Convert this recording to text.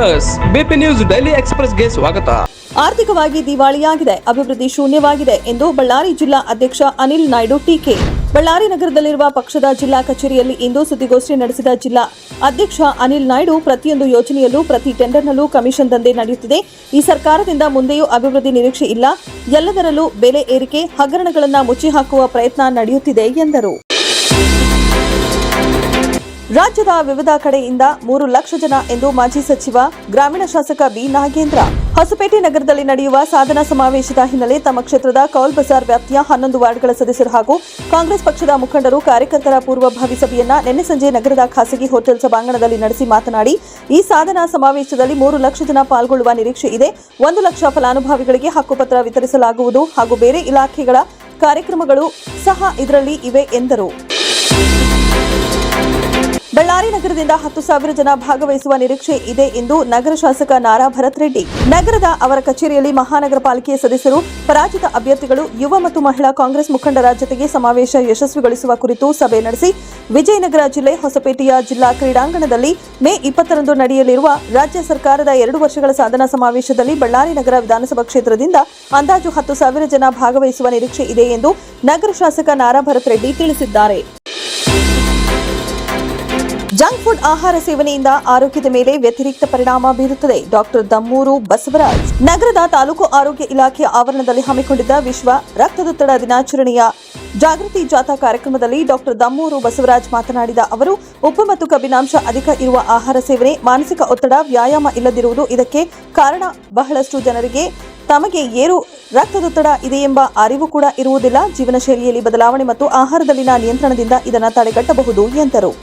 S BP news daily ಎಕ್ಸ್‌ಪ್ರೆಸ್‌ಗೆ ಸ್ವಾಗತ. ಆರ್ಥಿಕವಾಗಿ ದಿವಾಳಿಯಾಗಿದೆ, ಅಭಿವೃದ್ಧಿ ಶೂನ್ಯವಾಗಿದೆ ಎಂದು ಬಳ್ಳಾರಿ ಜಿಲ್ಲಾ ಅಧ್ಯಕ್ಷ ಅನಿಲ್ ನಾಯ್ಡು ಟೀಕೆ. ಬಳ್ಳಾರಿ ನಗರದಲ್ಲಿರುವ ಪಕ್ಷದ ಜಿಲ್ಲಾ ಕಚೇರಿಯಲ್ಲಿ ಇಂದು ಸುದ್ದಿಗೋಷ್ಠಿ ನಡೆಸಿದ ಜಿಲ್ಲಾ ಅಧ್ಯಕ್ಷ ಅನಿಲ್ ನಾಯ್ಡು, ಪ್ರತಿಯೊಂದು ಯೋಜನೆಯಲ್ಲೂ ಪ್ರತಿ ಟೆಂಡರ್ನಲ್ಲೂ ಕಮಿಷನ್ ದಂಧೆ ನಡೆಯುತ್ತಿದೆ. ಈ ಸರ್ಕಾರದಿಂದ ಮುಂದೆಯೂ ಅಭಿವೃದ್ಧಿ ನಿರೀಕ್ಷೆ ಇಲ್ಲ. ಎಲ್ಲದರಲ್ಲೂ ಬೆಲೆ ಏರಿಕೆ, ಹಗರಣಗಳನ್ನು ಮುಚ್ಚಿಹಾಕುವ ಪ್ರಯತ್ನ ನಡೆಯುತ್ತಿದೆ ಎಂದರು. ರಾಜ್ಯದ ವಿವಿಧ ಕಡೆಯಿಂದ 3 ಲಕ್ಷ ಜನ ಎಂದು ಮಾಜಿ ಸಚಿವ ಗ್ರಾಮೀಣ ಶಾಸಕ ಬಿ ನಾಗೇಂದ್ರ ಹೊಸಪೇಟೆ ನಗರದಲ್ಲಿ ನಡೆಯುವ ಸಾಧನಾ ಸಮಾವೇಶದ ಹಿನ್ನೆಲೆ ತಮ್ಮ ಕ್ಷೇತ್ರದ ಕೌಲ್ ಬಜಾರ್ ವ್ಯಾಪ್ತಿಯ 11 ವಾರ್ಡ್ಗಳ ಸದಸ್ಯರು ಹಾಗೂ ಕಾಂಗ್ರೆಸ್ ಪಕ್ಷದ ಮುಖಂಡರು ಕಾರ್ಯಕರ್ತರ ಪೂರ್ವಭಾವಿ ಸಭೆಯನ್ನ ನಿನ್ನೆ ಸಂಜೆ ನಗರದ ಖಾಸಗಿ ಹೋಟೆಲ್ ಸಭಾಂಗಣದಲ್ಲಿ ನಡೆಸಿ ಮಾತನಾಡಿ, ಈ ಸಾಧನಾ ಸಮಾವೇಶದಲ್ಲಿ 3 ಲಕ್ಷ ಜನ ಪಾಲ್ಗೊಳ್ಳುವ ನಿರೀಕ್ಷೆ ಇದೆ. 1 ಲಕ್ಷ ಫಲಾನುಭವಿಗಳಿಗೆ ಹಕ್ಕುಪತ್ರ ವಿತರಿಸಲಾಗುವುದು ಹಾಗೂ ಬೇರೆ ಇಲಾಖೆಗಳ ಕಾರ್ಯಕ್ರಮಗಳು ಸಹ ಇದರಲ್ಲಿ ಇವೆ ಎಂದರು. ಬಳ್ಳಾರಿ ನಗರದಿಂದ 10,000 ಜನ ಭಾಗವಹಿಸುವ ನಿರೀಕ್ಷೆ ಇದೆ ಎಂದು ನಗರ ಶಾಸಕ ನಾರಾ ಭರತ್ ರೆಡ್ಡಿ ನಗರದ ಅವರ ಕಚೇರಿಯಲ್ಲಿ ಮಹಾನಗರ ಪಾಲಿಕೆಯ ಸದಸ್ಯರು, ಪರಾಜಿತ ಅಭ್ಯರ್ಥಿಗಳು, ಯುವ ಮತ್ತು ಮಹಿಳಾ ಕಾಂಗ್ರೆಸ್ ಮುಖಂಡರ ಜತೆಗೆ ಸಮಾವೇಶ ಯಶಸ್ವಿಗೊಳಿಸುವ ಕುರಿತು ಸಭೆ ನಡೆಸಿ ವಿಜಯನಗರ ಜಿಲ್ಲೆ ಹೊಸಪೇಟೆಯ ಜಿಲ್ಲಾ ಕ್ರೀಡಾಂಗಣದಲ್ಲಿ ಮೇ 20ರಂದು ನಡೆಯಲಿರುವ ರಾಜ್ಯ ಸರ್ಕಾರದ 2 ವರ್ಷಗಳ ಸಾಧನಾ ಸಮಾವೇಶದಲ್ಲಿ ಬಳ್ಳಾರಿ ನಗರ ವಿಧಾನಸಭಾ ಕ್ಷೇತ್ರದಿಂದ ಅಂದಾಜು 10,000 ಜನ ಭಾಗವಹಿಸುವ ನಿರೀಕ್ಷೆ ಇದೆ ಎಂದು ನಗರ ಶಾಸಕ ನಾರಾ ಭರತ್ ರೆಡ್ಡಿ ತಿಳಿಸಿದ್ದಾರೆ. ಜಂಕ್ ಫುಡ್ ಆಹಾರ ಸೇವನೆಯಿಂದ ಆರೋಗ್ಯದ ಮೇಲೆ ವ್ಯತಿರಿಕ್ತ ಪರಿಣಾಮ ಬೀರುತ್ತದೆ. ಡಾಕ್ಟರ್ ದಮ್ಮೂರು ಬಸವರಾಜ್ ನಗರದ ತಾಲೂಕು ಆರೋಗ್ಯ ಇಲಾಖೆ ಆವರಣದಲ್ಲಿ ಹಮ್ಮಿಕೊಂಡಿದ್ದ ವಿಶ್ವ ರಕ್ತದೊತ್ತಡ ದಿನಾಚರಣೆಯ ಜಾಗೃತಿ ಜಾಥಾ ಕಾರ್ಯಕ್ರಮದಲ್ಲಿ ಡಾಕ್ಟರ್ ದಮ್ಮೂರು ಬಸವರಾಜ್ ಮಾತನಾಡಿದ ಅವರು, ಉಪ್ಪು ಮತ್ತು ಕಬ್ಬಿನಾಂಶ ಅಧಿಕ ಇರುವ ಆಹಾರ ಸೇವನೆ, ಮಾನಸಿಕ ಒತ್ತಡ, ವ್ಯಾಯಾಮ ಇಲ್ಲದಿರುವುದು ಇದಕ್ಕೆ ಕಾರಣ. ಬಹಳಷ್ಟು ಜನರಿಗೆ ತಮಗೆ ಏರು ರಕ್ತದೊತ್ತಡ ಇದೆ ಎಂಬ ಅರಿವು ಕೂಡ ಇರುವುದಿಲ್ಲ. ಜೀವನ ಶೈಲಿಯಲ್ಲಿ ಬದಲಾವಣೆ ಮತ್ತು ಆಹಾರದಲ್ಲಿನ ನಿಯಂತ್ರಣದಿಂದ ಇದನ್ನು ತಡೆಗಟ್ಟಬಹುದು ಎಂದರು.